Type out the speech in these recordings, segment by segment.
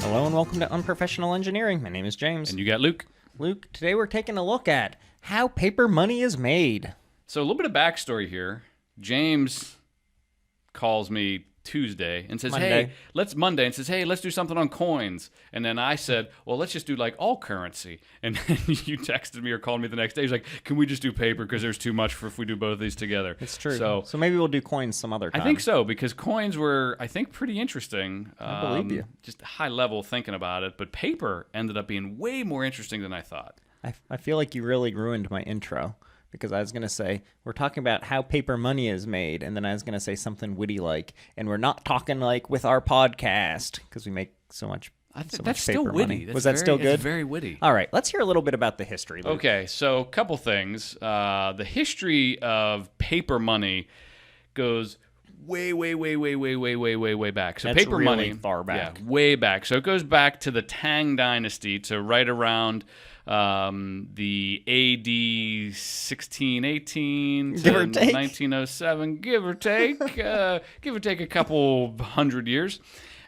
Hello and welcome to Unprofessional Engineering. My name is James. And you got Luke. Luke, today we're taking a look at how paper money is made. So a little bit of backstory here. James calls me Tuesday and says, hey, let's do something on coins. And then I said, well, let's just do like all currency. And then you texted me or called me the next day. He's like, can we just do paper because there's too much for if we do both of these together? It's true. So maybe we'll do coins some other time. I think so, because coins were, I think, pretty interesting. I believe you. Just high level thinking about it. But paper ended up being way more interesting than I thought. I feel like you really ruined my intro. Because I was going to say, we're talking about how paper money is made, and then I was going to say something witty like, and we're not talking like with our podcast, because we make so much that's still witty. Was that still good? It's very witty. All right, let's hear a little bit about the history, Luke. Okay, so a couple things. The history of paper money goes way back. So That's paper really money, far back. Yeah, way back. So it goes back to the Tang Dynasty, to right around the AD 1618 to 1907, give or take a couple hundred years.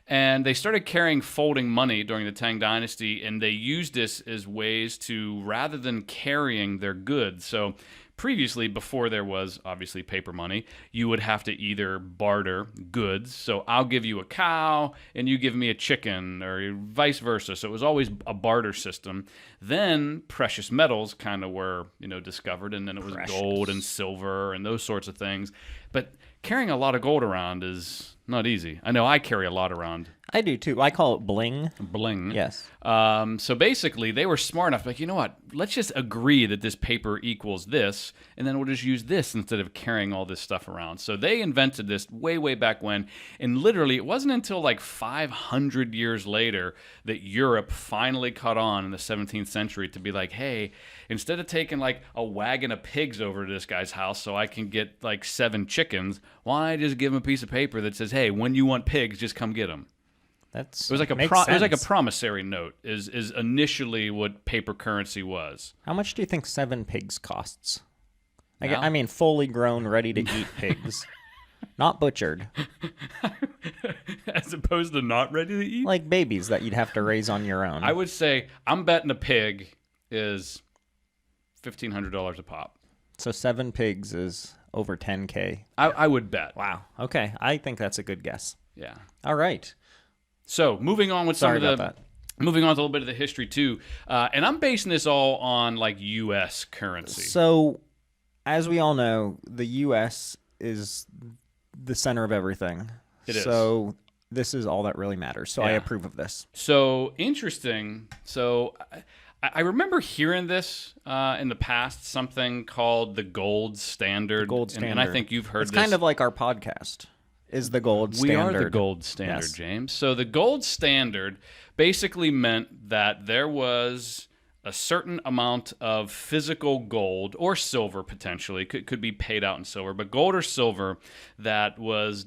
And they started carrying folding money during the Tang Dynasty, and they used this as ways to, rather than carrying their goods. So previously, before there was obviously paper money, you would have to either barter goods. So I'll give you a cow and you give me a chicken, or vice versa. So it was always a barter system. Then precious metals kind of were, discovered, and then it was gold and silver and those sorts of things. But carrying a lot of gold around is not easy. I know I carry a lot around. I do too. I call it bling. Bling. Yes. So basically, they were smart enough, like, you know what? Let's just agree that this paper equals this, and then we'll just use this instead of carrying all this stuff around. So they invented this way back when, and literally, it wasn't until like 500 years later that Europe finally caught on in the 17th century to be like, hey, instead of taking like a wagon of pigs over to this guy's house so I can get like 7 chickens, why just give him a piece of paper that says, hey, when you want pigs, just come get them. It was like a promissory note is initially what paper currency was. How much do you think 7 pigs costs? I mean, fully grown, ready to eat pigs. Not butchered. As opposed to not ready to eat? Like babies that you'd have to raise on your own. I would say I'm betting a pig is $1,500 a pop. So 7 pigs is over $10K. I would bet. Wow. Okay. I think that's a good guess. Yeah. All right. So moving on with moving on to a little bit of the history too, and I'm basing this all on like U.S. currency. So, as we all know, the U.S. is the center of everything. It is. So this is all that really matters. So yeah. I approve of this. So interesting. So I remember hearing this in the past, something called the gold standard. The gold standard. And I think you've heard it's this. Kind of like our podcast. Is the gold standard. We are the gold standard, yes. James. So the gold standard basically meant that there was a certain amount of physical gold or silver, potentially, could be paid out in silver, but gold or silver that was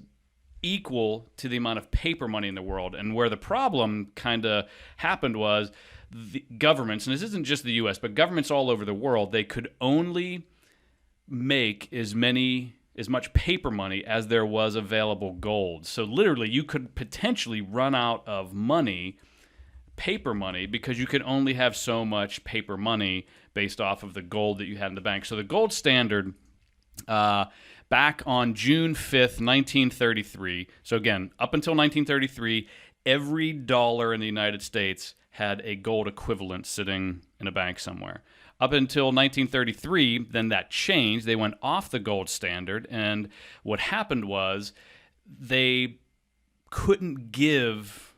equal to the amount of paper money in the world. And where the problem kind of happened was the governments, and this isn't just the U.S., but governments all over the world, they could only make as much paper money as there was available gold. So literally, you could potentially run out of money, paper money, because you could only have so much paper money based off of the gold that you had in the bank. So the gold standard, back on June 5th, 1933, so again, up until 1933, every dollar in the United States had a gold equivalent sitting in a bank somewhere. Up until 1933, then that changed. They went off the gold standard, and what happened was they couldn't give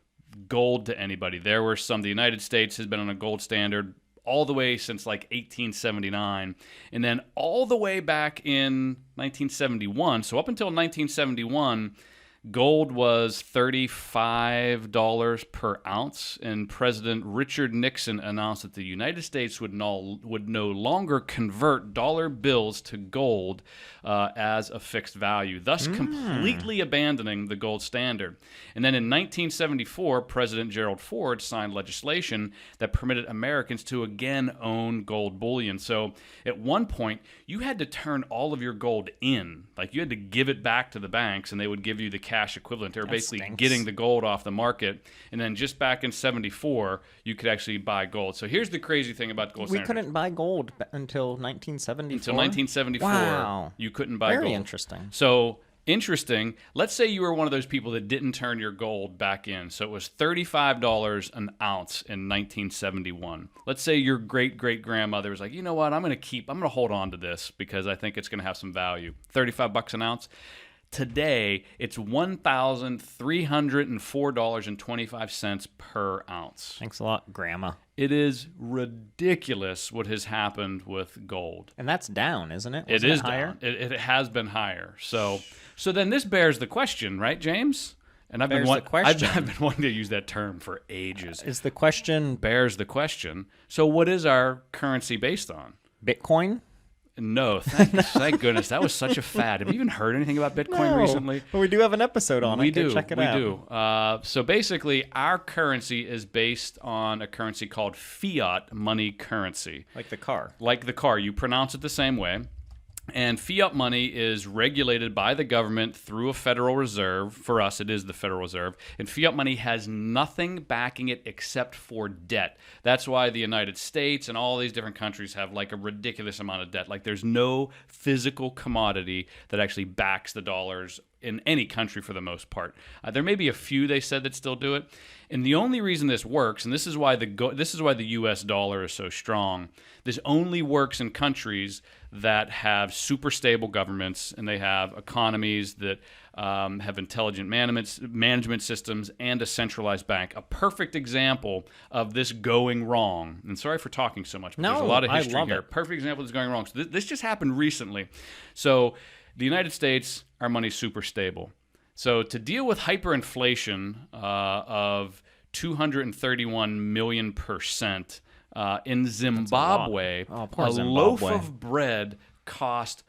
gold to anybody. There were the United States has been on a gold standard all the way since like 1879, and then all the way back in 1971, so up until 1971, gold was $35 per ounce, and President Richard Nixon announced that the United States would no longer convert dollar bills to gold as a fixed value, thus completely abandoning the gold standard. And then in 1974, President Gerald Ford signed legislation that permitted Americans to again own gold bullion. So at one point, you had to turn all of your gold in. Like, you had to give it back to the banks, and they would give you the cash cash equivalent. They were basically stinks. getting the gold off the market. And then just back in 74, you could actually buy gold. So here's the crazy thing about the gold We standard. couldn't buy gold until 1974. Until 1974, Wow. you couldn't buy gold. Very interesting. So interesting. Let's say you were one of those people that didn't turn your gold back in. So it was $35 an ounce in 1971. Let's say your great-great-grandmother was like, you know what, I'm going to hold on to this because I think it's going to have some value. $35 an ounce. Today, it's $1,304.25 per ounce. Thanks a lot, Grandma. It is ridiculous what has happened with gold. And that's down, isn't it? It Wasn't is higher? down. It has been higher. So then this bears the question, right, James? And I've Bears the question. I've been wanting to use that term for ages. Is the question Bears the question. So what is our currency based on? Bitcoin? No, thank goodness. That was such a fad. Have you even heard anything about Bitcoin recently? But we do have an episode on We it. Go do. check it we out. do. So basically, our currency is based on a currency called fiat money currency. Like the car. Like the car, you pronounce it the same way. And fiat money is regulated by the government through a Federal Reserve. For us, it is the Federal Reserve. And fiat money has nothing backing it except for debt. That's why the United States and all these different countries have like a ridiculous amount of debt. Like there's no physical commodity that actually backs the dollars in any country for the most part. There may be a few, they said, that still do it. And the only reason this works, and this is why the U.S. dollar is so strong, this only works in countries that have super stable governments and they have economies that have intelligent management systems and a centralized bank. A perfect example of this going wrong, and sorry for talking so much, but there's a lot of I history love here. it. Perfect example of this going wrong. So this just happened recently. So the United States, our money's super stable. So to deal with hyperinflation of 231 million %, in Zimbabwe, Oh, poor a Zimbabwe. loaf of bread cost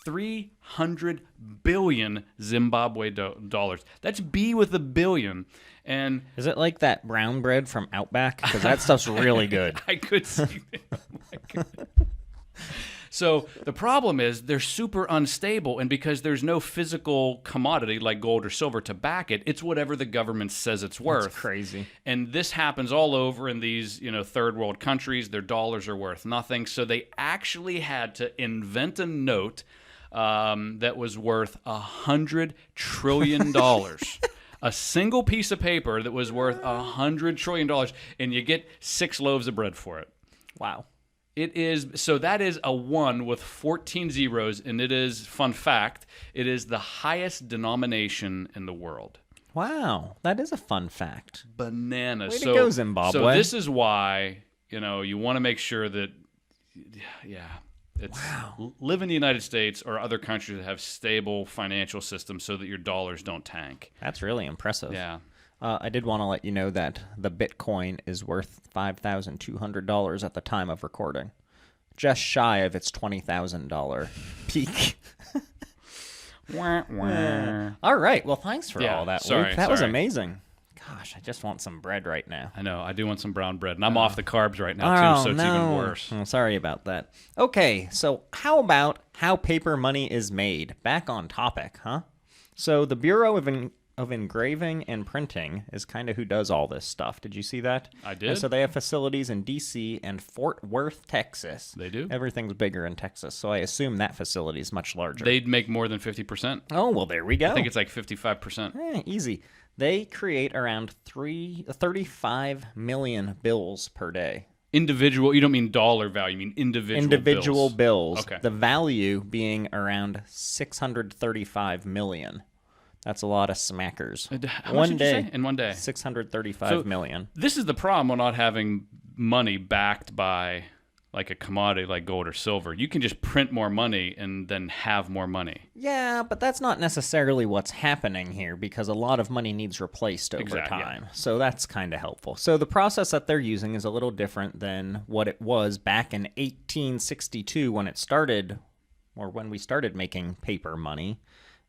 300 billion Zimbabwe dollars. That's B with a billion. And Is it like that brown bread from Outback? Because that stuff's really good. I could see that. Oh my goodness. So the problem is they're super unstable, and because there's no physical commodity like gold or silver to back it, it's whatever the government says it's worth. That's crazy. And this happens all over in these, third world countries. Their dollars are worth nothing. So they actually had to invent a note that was worth $100 trillion. A single piece of paper that was worth $100 trillion, and you get 6 loaves of bread for it. Wow. That is a 1 with 14 zeros, and it is, fun fact, it is the highest denomination in the world. Wow. That is a fun fact. Bananas. Way to go, Zimbabwe. So this is why, you want to make sure that, live in the United States or other countries that have stable financial systems so that your dollars don't tank. That's really impressive. Yeah. I did want to let you know that the Bitcoin is worth $5,200 at the time of recording. Just shy of its $20,000 peak. Wah, wah. All right. Well, thanks for all that, sorry, Luke. That was sorry. amazing. Gosh, I just want some bread right now. I know. I do want some brown bread. And I'm off the carbs right now, too, so it's even worse. Oh, sorry about that. Okay, so how about how paper money is made? Back on topic, huh? So the Bureau of Engraving and Printing is kind of who does all this stuff. Did you see that? I did. And so they have facilities in D.C. and Fort Worth, Texas. They do? Everything's bigger in Texas, so I assume that facility is much larger. They'd make more than 50%. Oh, well, there we go. I think it's like 55%. Easy. They create around 35 million bills per day. Individual, you don't mean dollar value, you mean individual bills. Okay. The value being around 635 million. That's a lot of smackers. How much did you say? In one day? 635 million. This is the problem with not having money backed by like a commodity like gold or silver. You can just print more money and then have more money. Yeah, but that's not necessarily what's happening here because a lot of money needs replaced over Exactly, time. So that's kind of helpful. So the process that they're using is a little different than what it was back in 1862 when it started, or when we started making paper money.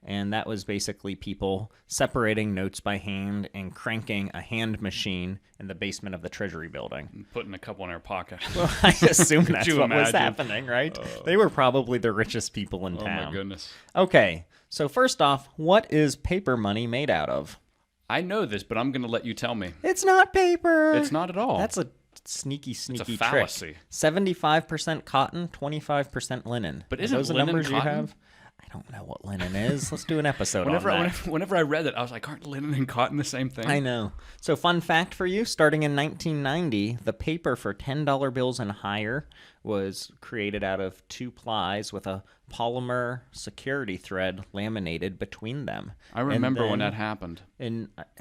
And that was basically people separating notes by hand and cranking a hand machine in the basement of the Treasury building. And putting a couple in our pocket. Well, I assume that's you what was imagine? happening, right? They were probably the richest people in town. Oh, my goodness. Okay, So first off, what is paper money made out of? I know this, but I'm going to let you tell me. It's not paper. It's not at all. That's a sneaky It's a trick. fallacy. 75% cotton, 25% linen. But Are isn't those the linen numbers you cotton? have? I don't know what linen is. Let's do an episode on that. Whenever I read it, I was like, aren't linen and cotton the same thing? I know. So fun fact for you, starting in 1990, the paper for $10 bills and higher was created out of 2 plies with a polymer security thread laminated between them. I remember when that happened.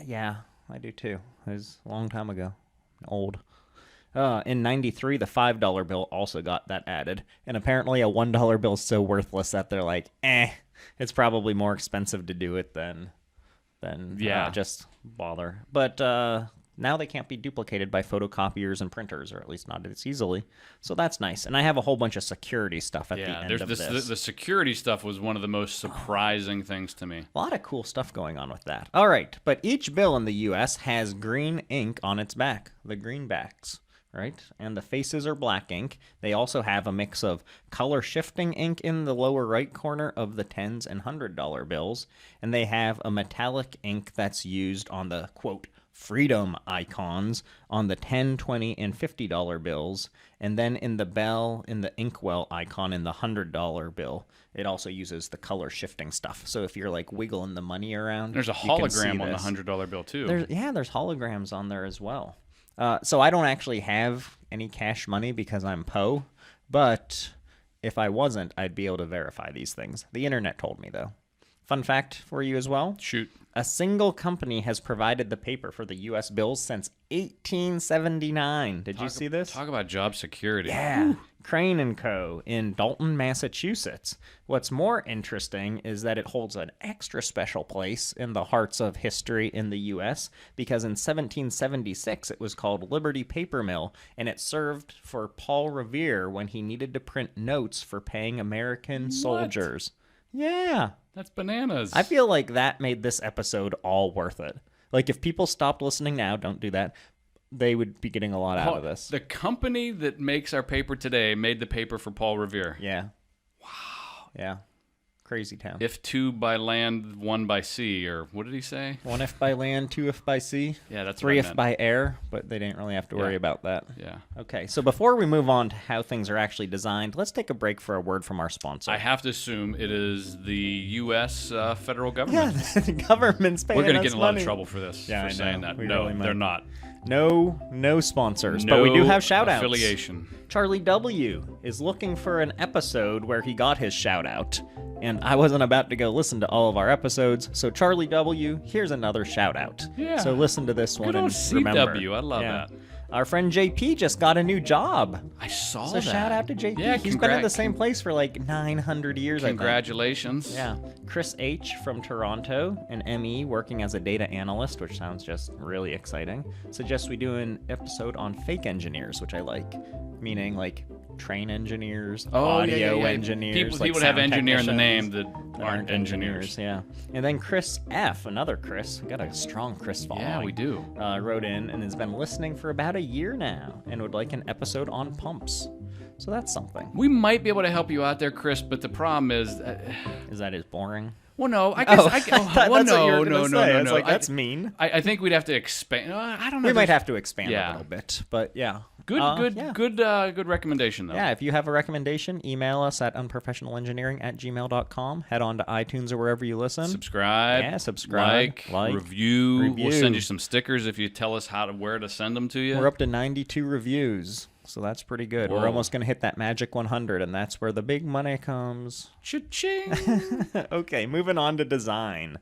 Yeah, I do too. It was a long time ago. Old. In 93, the $5 bill also got that added. And apparently a $1 bill is so worthless that they're like, it's probably more expensive to do it than just bother. But now they can't be duplicated by photocopiers and printers, or at least not as easily. So that's nice. And I have a whole bunch of security stuff at the end of this. The security stuff was one of the most surprising things to me. A lot of cool stuff going on with that. All right, but each bill in the U.S. has green ink on its back, the greenbacks. Right? And the faces are black ink. They also have a mix of color shifting ink in the lower right corner of the $10s and $100 bills. And they have a metallic ink that's used on the, quote, freedom icons on the $10, $20, and $50 bills. And then in the inkwell icon in the $100 bill, it also uses the color shifting stuff. So if you're like wiggling the money around, there's a hologram on the $100 bill too. There's holograms on there as well. So I don't actually have any cash money because I'm Poe, but if I wasn't, I'd be able to verify these things. The internet told me, though. Fun fact for you as well. Shoot. A single company has provided the paper for the U.S. bills since 1879. Did you see this? Talk about job security. Yeah. Woo. Crane & Co. in Dalton, Massachusetts. What's more interesting is that it holds an extra special place in the hearts of history in the U.S. because in 1776 it was called Liberty Paper Mill, and it served for Paul Revere when he needed to print notes for paying American soldiers. Yeah. That's bananas. I feel like that made this episode all worth it. Like, if people stopped listening now, don't do that, they would be getting a lot out of this. The company that makes our paper today made the paper for Paul Revere. Yeah. Wow. Yeah. Crazy town. If 2 by land, 1 by sea, or what did he say? 1 if by land, 2 if by sea. Yeah, that's 3 what I if meant. by air, but they didn't really have to worry about that. Yeah. Okay, so before we move on to how things are actually designed, let's take a break for a word from our sponsor. I have to assume it is the U.S. Federal government. Yeah, the government's paying us We're going to get in a lot of money. trouble for this, Yeah, for I know. saying that. We No, really might. they're not. No sponsors, but we do have shout-outs. Affiliation. Charlie W. is looking for an episode where he got his shout-out, and I wasn't about to go listen to all of our episodes, so Charlie W., here's another shout-out. Yeah. So listen to this one Good and old remember. CW. I love that. Our friend JP just got a new job. I saw So that. shout out to JP. Yeah, He's been in the same place for like 900 years, I think. Congratulations. Yeah. Chris H. from Toronto, an ME working as a data analyst, which sounds just really exciting, suggests we do an episode on fake engineers, which I like, meaning like train engineers, audio engineers. People like have sound engineer in the name technicians that aren't engineers. Yeah. And then Chris F., another Chris, we got a strong Chris following. Yeah, we do. Wrote in and has been listening for about a year now and would like an episode on pumps. So that's something. We might be able to help you out there, Chris, but the problem is... Is that as boring? Well, no, I guess... I thought that's what you were gonna say. I was like, that's mean. I think we'd have to expand... I don't know. We might have to expand Yeah. a little bit, but yeah. Good recommendation, though. Yeah, if you have a recommendation, email us at unprofessionalengineering@gmail.com. Head on to iTunes or wherever you listen. Subscribe. Yeah, subscribe. Like, review. We'll send you some stickers if you tell us where to send them to you. We're up to 92 reviews, so that's pretty good. Whoa. We're almost going to hit that magic 100, and that's where the big money comes. Cha-ching. Okay, moving on to design.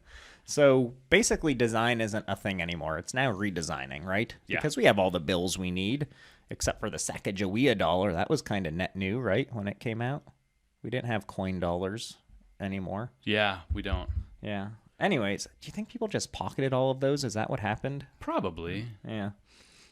So basically, design isn't a thing anymore. It's now redesigning, right? Yeah. Because we have all the bills we need, except for the Sacagawea dollar. That was kind of net new, right, when it came out? We didn't have coin dollars anymore. Yeah, we don't. Yeah. Anyways, do you think people just pocketed all of those? Is that what happened? Probably. Yeah.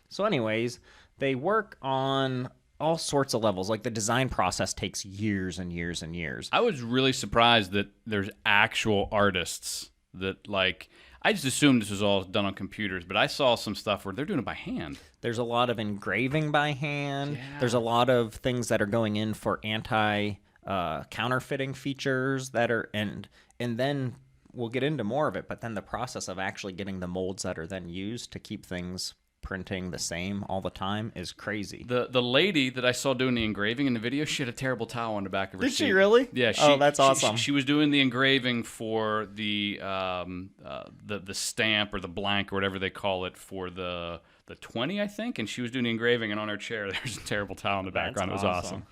So anyways, they work on all sorts of levels. Like the design process takes years and years and years. I was really surprised that there's actual artists that, like, I just assumed this was all done on computers, but I saw some stuff where they're doing it by hand. There's a lot of engraving by hand. Yeah. There's a lot of things that are going in for anti counterfeiting features that are and then we'll get into more of it. But then the process of actually getting the molds that are then used to keep things printing the same all the time is crazy. The lady that I saw doing the engraving in the video, she had a terrible towel on the back of her seat. Did she really? Yeah. That's awesome. She was doing the engraving for the stamp or the blank or whatever they call it for the 20, I think, and she was doing the engraving, and on her chair there's a terrible towel in the background. It was awesome.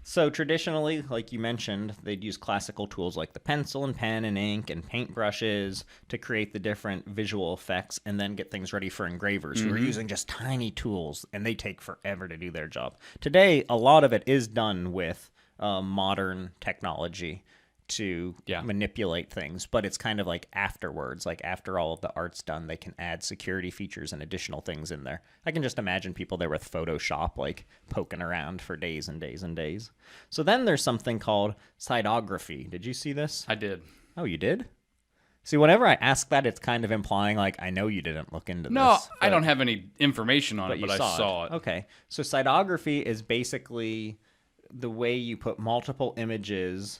So traditionally, like you mentioned, they'd use classical tools like the pencil and pen and ink and paintbrushes to create the different visual effects and then get things ready for engravers who are using just tiny tools, and they take forever to do their job. Today, a lot of it is done with modern technology to manipulate things, but it's kind of like afterwards, like after all of the art's done, they can add security features and additional things in there. I can just imagine people there with Photoshop like poking around for days and days and days. So then there's something called sidography. Did you see this? I did. Oh, you did? See, whenever I ask that, it's kind of implying like I know you didn't look into this. No, I don't have any information on it, but I saw it. Okay. So sidography is basically the way you put multiple images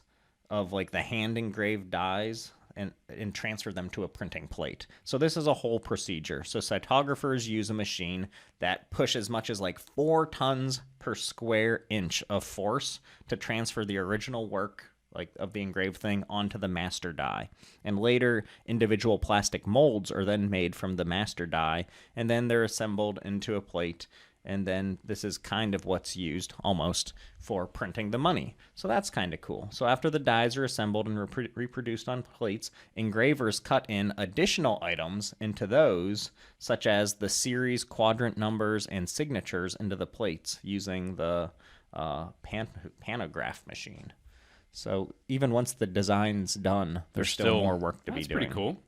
of like the hand engraved dies and transfer them to a printing plate. So this is a whole procedure. So cytographers use a machine that push as much as like 4 tons per square inch of force to transfer the original work like of the engraved thing onto the master die. And later individual plastic molds are then made from the master die, and then they're assembled into a plate. And then this is kind of what's used almost for printing the money. So that's kind of cool. So after the dies are assembled and reproduced on plates, engravers cut in additional items into those, such as the series, quadrant numbers, and signatures into the plates using the pantograph machine. So even once the design's done, there's still more work to be doing. That's pretty cool.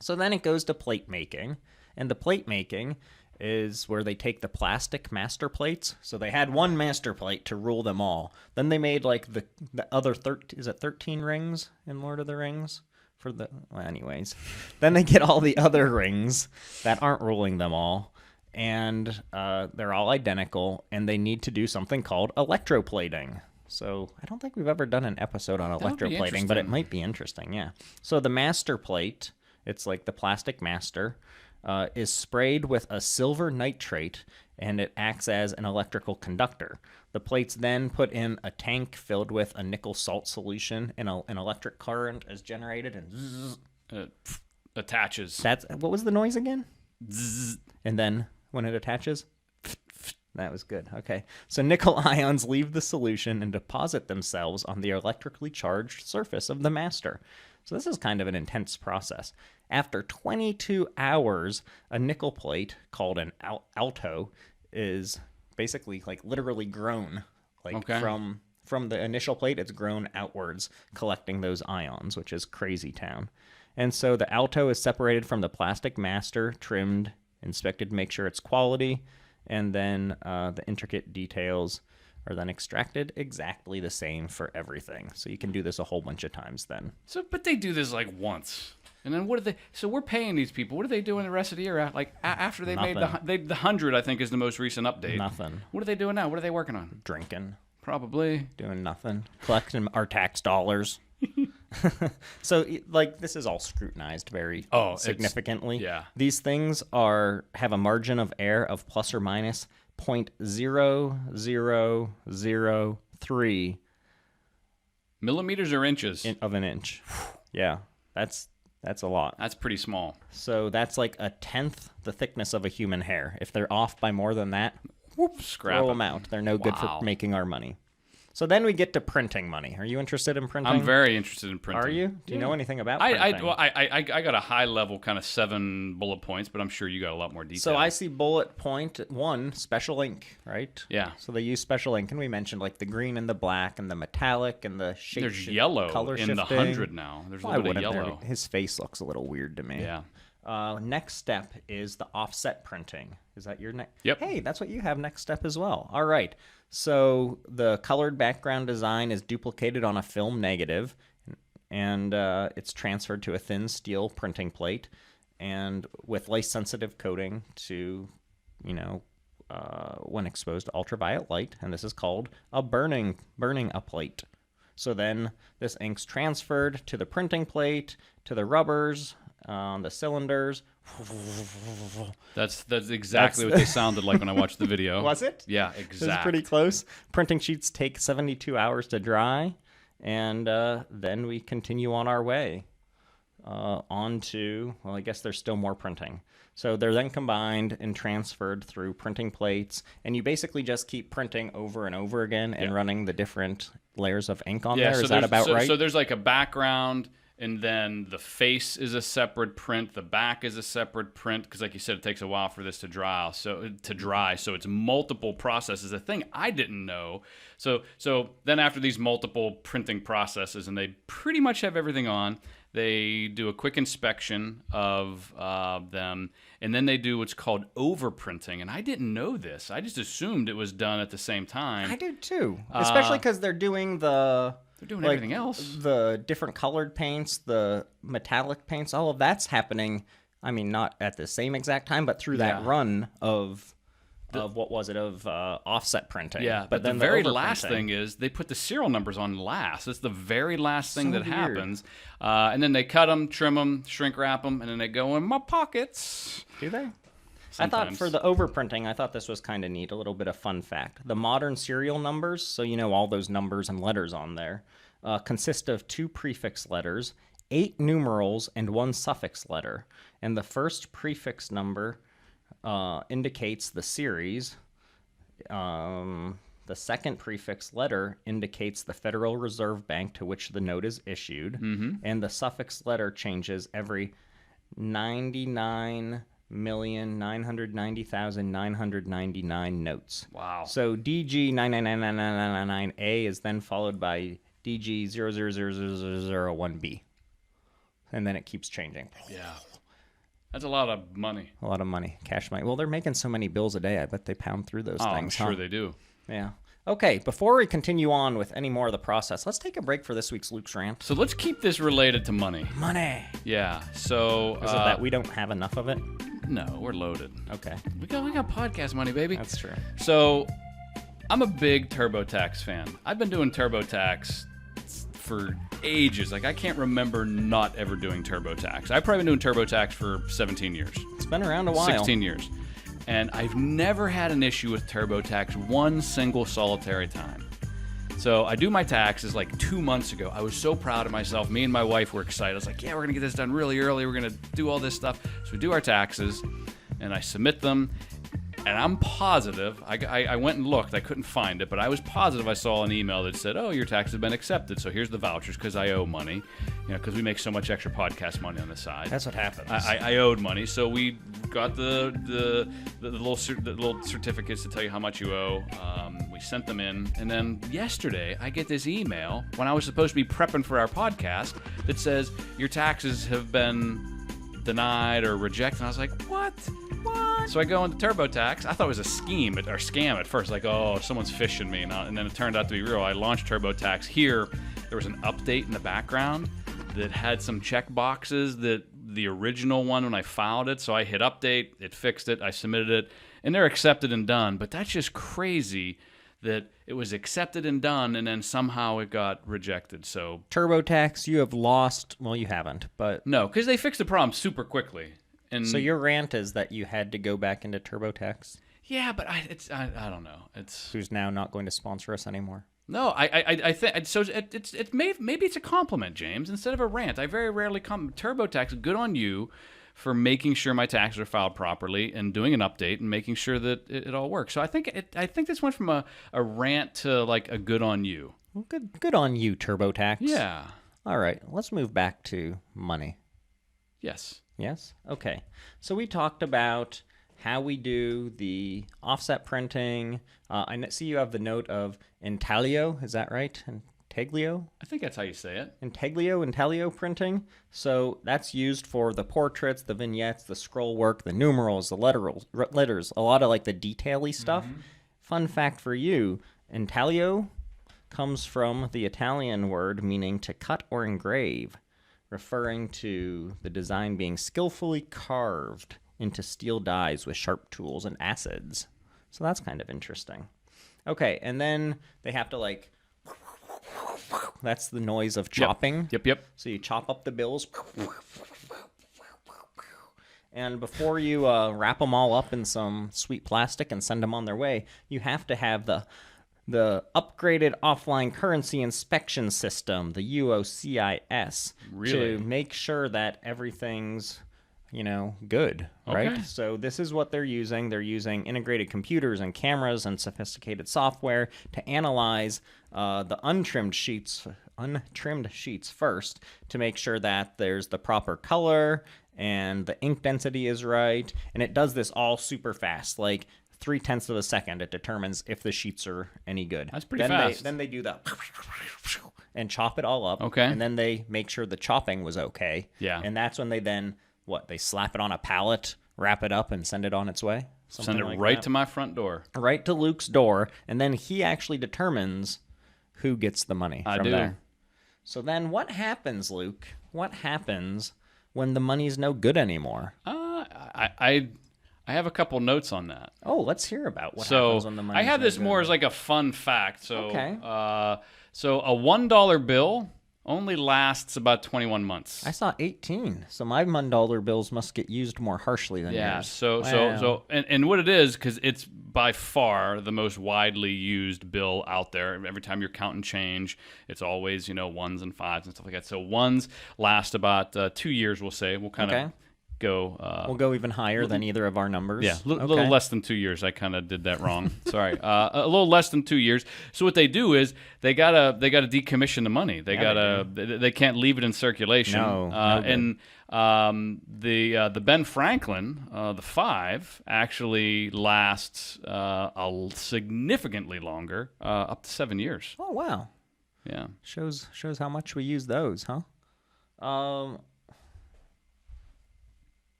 So then it goes to plate making. And the plate making is where they take the plastic master plates. So they had one master plate to rule them all. Then they made like the other 13 rings in Lord of the Rings for the anyways. Then they get all the other rings that aren't ruling them all, and they're all identical, and they need to do something called electroplating. So I don't think we've ever done an episode on electroplating, but it might be interesting. Yeah. So the master plate, it's like the plastic master, is sprayed with a silver nitrate, and it acts as an electrical conductor. The plate's then put in a tank filled with a nickel salt solution, and an electric current is generated, and zzz, attaches. What was the noise again? Zzz. And then when it attaches, that was good. Okay. So nickel ions leave the solution and deposit themselves on the electrically charged surface of the master. So this is kind of an intense process. After 22 hours, a nickel plate called an alto is basically like literally grown. Like from the initial plate, it's grown outwards, collecting those ions, which is crazy town. And so the alto is separated from the plastic master, trimmed, inspected to make sure it's quality, and then the intricate details are then extracted exactly the same for everything. So you can do this a whole bunch of times then. So, but they do this like once. And then what do they? So we're paying these people. What are they doing the rest of the year? Like after they made the 100, I think is the most recent update. Nothing. What are they doing now? What are they working on? Drinking. Probably. Doing nothing. Collecting our tax dollars. So like this is all scrutinized very significantly. Yeah. These things have a margin of error of plus or minus 0.0003 millimeters or inches of an inch. Yeah, that's a lot. That's pretty small. So that's like 1/10 the thickness of a human hair. If they're off by more than that, throw them out. They're no good for making our money. So then we get to printing money. Are you interested in printing? I'm very interested in printing. Are you? Do you know anything about printing? I got a high level kind of 7 bullet points, but I'm sure you got a lot more detail. So I see bullet point 1, special ink, right? Yeah. So they use special ink, and we mentioned like the green and the black and the metallic and the shape. There's yellow color in shifting. the 100 now. There's a little bit of yellow. His face looks a little weird to me. Yeah. Next step is the offset printing. Is that your next? Yep. Hey, that's what you have next step as well. All right. So the colored background design is duplicated on a film negative, and it's transferred to a thin steel printing plate, and with light-sensitive coating to, when exposed to ultraviolet light, and this is called burning a plate. So then this ink's transferred to the printing plate, to the rubbers, the cylinders. That's exactly what they sounded like when I watched the video. Was it? Yeah, This is exactly. pretty close. Printing sheets take 72 hours to dry, and then we continue on our way on to, well, I guess there's still more printing. So they're then combined and transferred through printing plates, and you basically just keep printing over and over again and running the different layers of ink on there. So Is that about right? So there's like a background, and then the face is a separate print. The back is a separate print because, like you said, it takes a while for this to dry. So it's multiple processes. A thing I didn't know. So then after these multiple printing processes, and they pretty much have everything on, they do a quick inspection of them, and then they do what's called overprinting. And I didn't know this. I just assumed it was done at the same time. I do too, especially because they're doing everything else. The different colored paints, the metallic paints, all of that's happening. I mean, not at the same exact time, but through that run of offset printing. Yeah, but then the very last thing is they put the serial numbers on last. It's the very last thing that happens. And then they cut them, trim them, shrink wrap them, and then they go in my pockets. Do they? Sometimes. I thought for the overprinting, I thought this was kind of neat. A little bit of fun fact. The modern serial numbers, so all those numbers and letters on there, consist of 2 prefix letters, 8 numerals, and 1 suffix letter. And the first prefix number indicates the series. The second prefix letter indicates the Federal Reserve Bank to which the note is issued. And the suffix letter changes every 99,990,999 notes. Wow. So DG 9999999A is then followed by DG 0000001B. And then it keeps changing. Yeah. That's a lot of money. A lot of money. Cash money. Well, they're making so many bills a day, I bet they pound through those things. I'm sure they do. Yeah. Okay, before we continue on with any more of the process, let's take a break for this week's Luke's Rant. So let's keep this related to money. Money. Yeah. So Is it that we don't have enough of it? No, we're loaded. Okay. We got podcast money, baby. That's true. So I'm a big TurboTax fan. I've been doing TurboTax for ages. Like, I can't remember not ever doing TurboTax. I've probably been doing TurboTax for 17 years. It's been around a while. 16 years. And I've never had an issue with TurboTax one single solitary time. So I do my taxes like 2 months ago. I was so proud of myself. Me and my wife were excited. I was like, yeah, we're going to get this done really early. We're going to do all this stuff. So we do our taxes, and I submit them. And I'm positive, I went and looked, I couldn't find it, but I was positive I saw an email that said, oh, your tax has been accepted, so here's the vouchers, because I owe money, because we make so much extra podcast money on the side. That's what happens. I owed money, so we got the little certificates to tell you how much you owe. We sent them in, and then yesterday I get this email when I was supposed to be prepping for our podcast that says, your taxes have been denied or rejected. And I was like, what? So I go into TurboTax. I thought it was a scheme or scam at first, like, oh, someone's phishing me. And then it turned out to be real. I launched TurboTax. Here, there was an update in the background that had some check boxes that the original one when I filed it. So I hit update, it fixed it, I submitted it, and they're accepted and done. But that's just crazy that it was accepted and done, and then somehow it got rejected. So TurboTax, you have lost. Well, you haven't, but no, because they fixed the problem super quickly. And so your rant is that you had to go back into TurboTax, yeah, but I don't know. It's who's now not going to sponsor us anymore. no, I think so. Maybe it's a compliment, James, instead of a rant. I very rarely TurboTax. Good on you for making sure my taxes are filed properly and doing an update and making sure that it all works. So I think this went from a rant to like a good on you. Well, good on you, TurboTax. Yeah. All right, let's move back to money. Yes. Yes? Okay. So we talked about how we do the offset printing. I see you have the note of intaglio. Is that right? Intaglio? I think that's how you say it. Intaglio printing. So that's used for the portraits, the vignettes, the scroll work, the numerals, the letters, a lot of like the detail-y stuff. Mm-hmm. Fun fact for you, intaglio comes from the Italian word meaning to cut or engrave, referring to the design being skillfully carved into steel dies with sharp tools and acids. So that's kind of interesting. Okay, and then they have to like That's the noise of chopping. Yep. So you chop up the bills. And before you wrap them all up in some sweet plastic and send them on their way, you have to have the upgraded offline currency inspection system, the UOCIS, Really? to make sure that everything's, good, right? Okay. So this is what they're using. They're using integrated computers and cameras and sophisticated software to analyze the untrimmed sheets first to make sure that there's the proper color and the ink density is right. And it does this all super fast, like 0.3 of a second. It determines if the sheets are any good. That's pretty fast. Then they do that and chop it all up. Okay. And then they make sure the chopping was okay. Yeah. And that's when they then, they slap it on a pallet, wrap it up, and send it on its way? Send it like right that. to my front door. Right to Luke's door. And then he actually determines who gets the money from there. So then what happens, Luke? What happens when the money's no good anymore? I have a couple notes on that. Oh, let's hear about what happens when the money's I have no this good. more as like a fun fact. So, Okay. So a $1 bill only lasts about 21 months. I saw 18, so my $1 bills must get used more harshly than Yeah. yours. So and what it is, because it's by far the most widely used bill out there. Every time you're counting change, it's always ones and fives and stuff like that. So ones last about 2 years. We'll say we'll kind of go. We'll go even higher than either of our numbers. Yeah, a little less than 2 years. I kind of did that wrong. Sorry, a little less than 2 years. So what they do is they gotta decommission the money. They can't leave it in circulation. No, and the Ben Franklin, the 5, actually lasts significantly longer, up to 7 years. Oh wow. Yeah, Shows how much we use those, huh?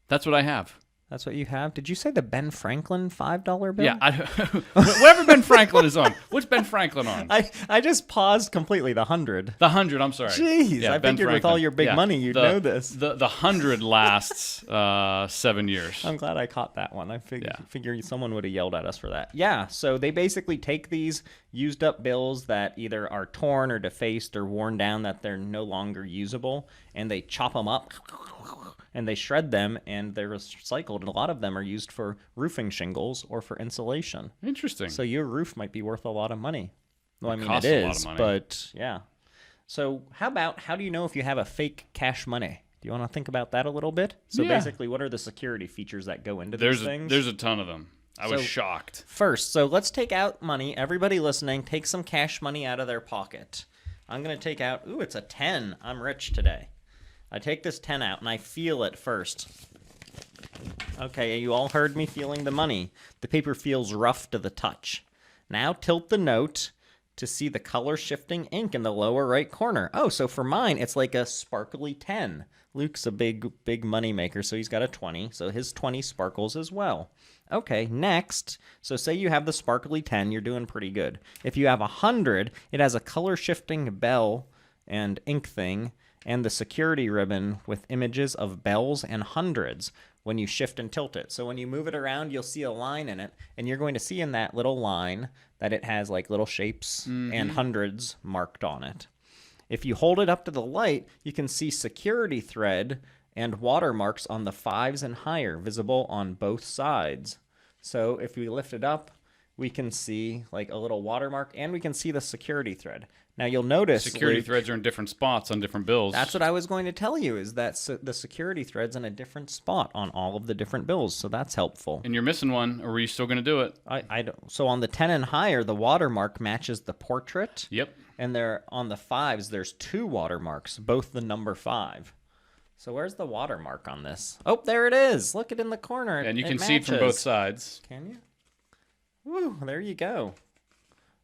that's what I have. That's what you have. Did you say the Ben Franklin $5 bill? Yeah, whatever Ben Franklin is on. What's Ben Franklin on? I just paused completely. The 100. The 100. I'm sorry. Jeez, Yeah, I Ben figured with Franklin. all your big money, you'd know this. The 100 lasts 7 years. I'm glad I caught that one. I figured someone would have yelled at us for that. Yeah, so they basically take these used up bills that either are torn or defaced or worn down that they're no longer usable, and they chop them up and they shred them and they're recycled. And a lot of them are used for roofing shingles or for insulation. Interesting. So your roof might be worth a lot of money. Well, I mean, costs it a lot is, of money. but yeah. So how do you know if you have a fake cash money? Do you want to think about that a little bit? So Yeah. basically, what are the security features that go into these things? There's a ton of them. I was So- shocked. First, so let's take out money. Everybody listening, take some cash money out of their pocket. I'm going to take out, it's a 10. I'm rich today. I take this 10 out and I feel it first. Okay, you all heard me feeling the money. The paper feels rough to the touch. Now tilt the note to see the color shifting ink in the lower right corner. Oh, so for mine, it's like a sparkly 10. Luke's a big money maker, so he's got a 20. So his 20 sparkles as well. Okay, next. So say you have the sparkly 10, you're doing pretty good. If you have 100, it has a color shifting bell and ink thing, and the security ribbon with images of bells and hundreds when you shift and tilt it. So when you move it around, you'll see a line in it, and you're going to see in that little line that it has like little shapes and hundreds marked on it. If you hold it up to the light, you can see security thread and watermarks on the 5s and higher visible on both sides. So if we lift it up, we can see like a little watermark, and we can see the security thread. Now you'll notice Security Luke, threads are in different spots on different bills. that's what I was going to tell you, is that the security thread's in a different spot on all of the different bills, so that's helpful. And you're missing one, or were you still going to do it? I don't, so on the 10 and higher, the watermark matches the portrait. Yep. And there on the 5s, there's 2 watermarks, both the number 5. So where's the watermark on this? Oh, there it is. Look it in the corner. And you It can see it from both matches. sides. Can you? Woo, there you go.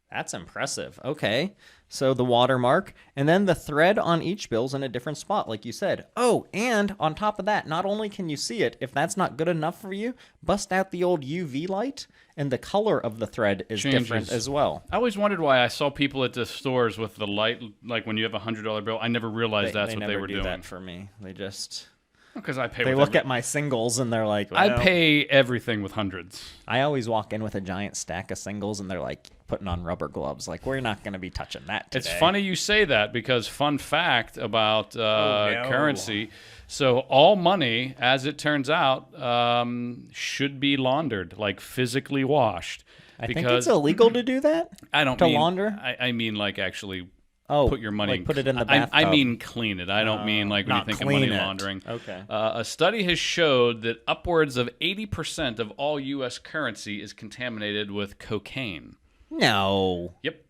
That's impressive. Okay. So the watermark, and then the thread on each bill's in a different spot, like you said. Oh, and on top of that, not only can you see it, if that's not good enough for you, bust out the old UV light, and the color of the thread is different Changes. as well. I always wondered why I saw people at the stores with the light, like when you have a $100 bill. I never realized that's what they never were do doing. that for me. They just... Because I pay. They with look every- at my singles and they're like, I well. pay everything with hundreds. I always walk in with a giant stack of singles and they're like putting on rubber gloves. Like, we're not going to be touching that today. It's funny you say that because fun fact about no. currency. So all money, as it turns out, should be laundered, like physically washed. I think it's illegal to do that. I don't to mean, launder. I mean like actually put your money like in, put it in the bathtub. I mean clean it. I don't mean like when you not think of money clean it. laundering. Okay. A study has showed that upwards of 80% of all U.S. currency is contaminated with cocaine. No. Yep.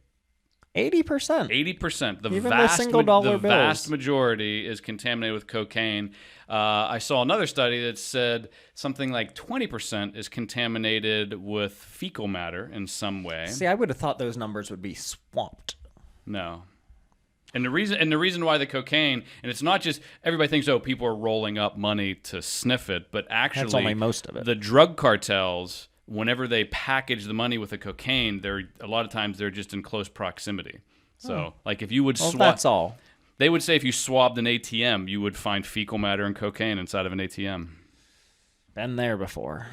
80%. 80%. Even the single dollar bills. vast majority is contaminated with cocaine. I saw another study that said something like 20% is contaminated with fecal matter in some way. See, I would have thought those numbers would be swamped. No. And the reason why the cocaine, and it's not just everybody thinks, oh, people are rolling up money to sniff it, but actually That's only most of it. The drug cartels, whenever they package the money with the cocaine, a lot of times they're just in close proximity. So, like if you would swap, that's all. They would say if you swabbed an ATM, you would find fecal matter and cocaine inside of an ATM. Been there before.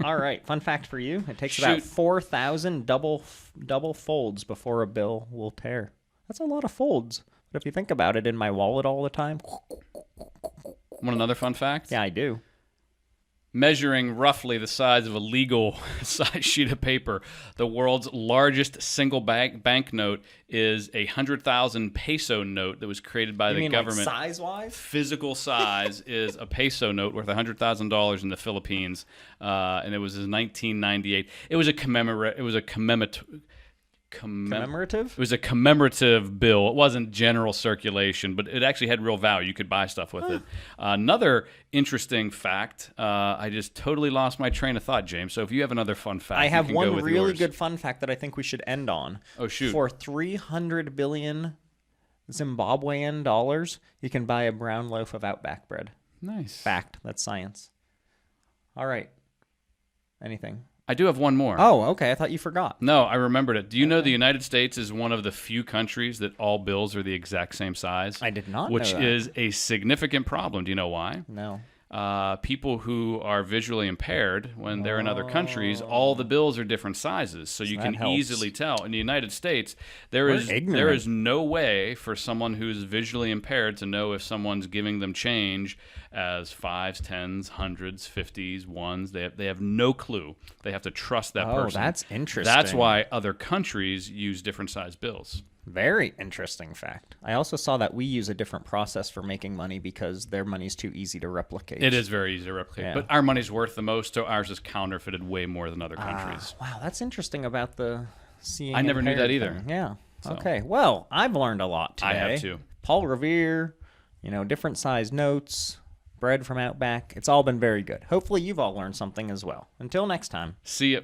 All right, fun fact for you. It takes Shoot. about 4,000 double folds before a bill will tear. That's a lot of folds. But if you think about it, in my wallet all the time. Want another fun fact? Yeah, I do. Measuring roughly the size of a legal size sheet of paper, the world's largest single banknote is a 100,000 peso note that was created by the government. Like size-wise? Physical size is a peso note worth $100,000 in the Philippines, and it was in 1998. It was a Commemorative? It was a commemorative bill. It wasn't general circulation, but it actually had real value. You could buy stuff with it. Another interesting fact, I just totally lost my train of thought, James. So if you have another fun fact, I have you can go one with really yours. good fun fact that I think we should end on. Oh, shoot. For 300 billion Zimbabwean dollars, you can buy a brown loaf of Outback bread. Nice. Fact. That's science. All right. Anything? I do have one more. Oh, okay. I thought you forgot. No, I remembered it. Do you know the United States is one of the few countries that all bills are the exact same size? I did not know Which that. is a significant problem. Do you know why? No. People who are visually impaired, when they're in other countries, all the bills are different sizes, so you that can helps. easily tell. In the United States, there We're is ignorant. no way for someone who's visually impaired to know if someone's giving them change as fives, tens, hundreds, 50s, ones. They have no clue. They have to trust that person. Oh, that's interesting. That's why other countries use different size bills. Very interesting fact. I also saw that we use a different process for making money because their money's too easy to replicate. It is very easy to replicate, Yeah. but our money's worth the most, so ours is counterfeited way more than other countries. Wow, that's interesting about the seeing. I never knew impaired that either. thing. Yeah. Okay. Well, I've learned a lot today. I have too. Paul Revere, different size notes, bread from Outback. It's all been very good. Hopefully, you've all learned something as well. Until next time. See ya.